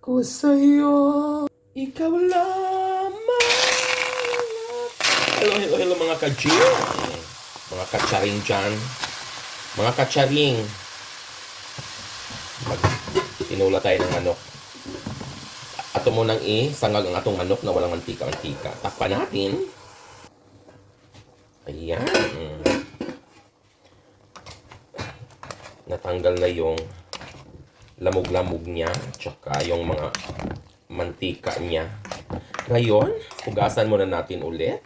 ko sa'yo, ikaw lamang. Hello, hello, hello mga ka-G. Mga katsaring dyan. Mga katsaring. Tinula tayo ng manok. Ato munang sangag ang atong manok na walang mantika-mantika. Takpan natin. Ayan. Natanggal na yung lamog-lamog niya. Tsaka yung mga mantika niya. Ngayon, hugasan muna natin ulit.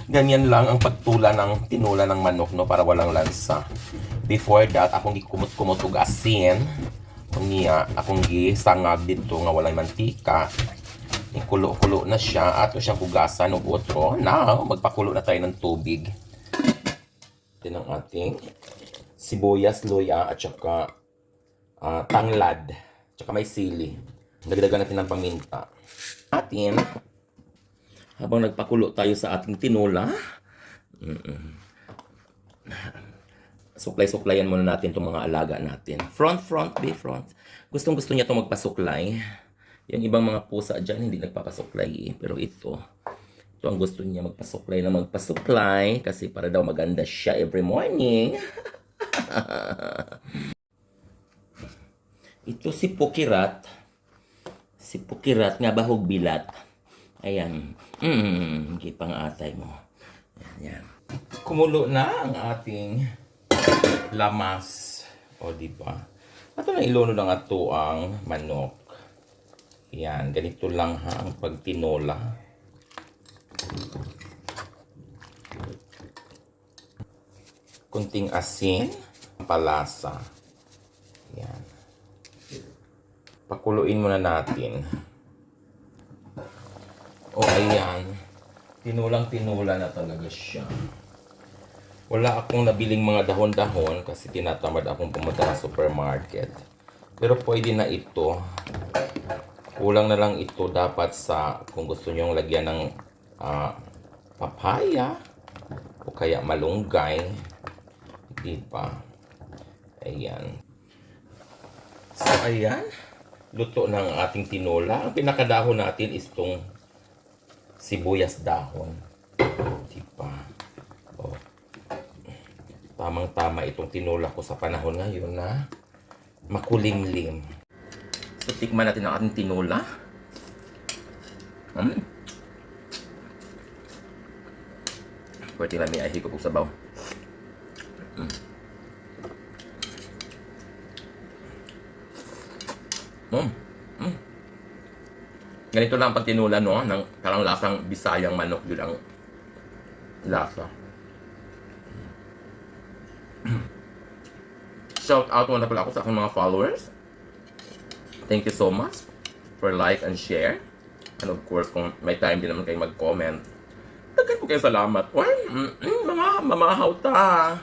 Ganyan lang ang pagtula ng tinula ng manok, no, para walang lansa. Before that, akong gikumot-kumot og asin. Kunya, akong gisangag dito nga walang mantika. Ikulo-kulo na siya. Ato siyang hugasan og otro. Now, magpakulo na tayo ng tubig. Ito ang ating sibuyas, luya, at saka tanglad. Tsaka may sili. Dagdagan natin ng paminta. Atin, habang nagpakulo tayo sa ating tinula, suklay-suklayan muna natin itong mga alaga natin. Front, be front. Gustong-gusto niya itong magpasuklay. Yung ibang mga pusa dyan, hindi nagpapasuklay. Pero ito ang gusto niya, magpasuklay. Kasi para daw maganda siya every morning. Ito si Pukirat. Si Pukirat nga bahog bilat. Ayan. Hindi pang atay mo. Ayan. Kumulo na ang ating lamas. O, diba? Ato na ilono lang ato ang manok. Ayan. Ganito lang ha ang pagtinola. Kunting asin. Palasa. Ayan. Pakuluin muna natin. O, ayan. Tinulang-tinula na talaga siya. Wala akong nabiling mga dahon-dahon kasi tinatamad akong pumunta sa supermarket. Pero pwede na ito. Kulang na lang ito dapat sa kung gusto nyong lagyan ng papaya o kaya malunggay. Diba? Ayan. So, ayan. Luto ng ating tinola. Ang pinakadahon natin is itong sibuyas dahon. Diba? O. Tamang-tama itong tinola ko sa panahon ngayon na makulimlim. So, tikman natin ang ating tinola. Pwede lang may ahi ko sa sabaw. Ganito lang pag tinula, no? Ng parang lasang Bisayang manok yun ang lasa. Shout out muna pala ako sa aking mga followers. Thank you so much for like and share. And of course, kung may time din naman kayo mag-comment, daghan po kayo salamat. Mga mamahaw ta.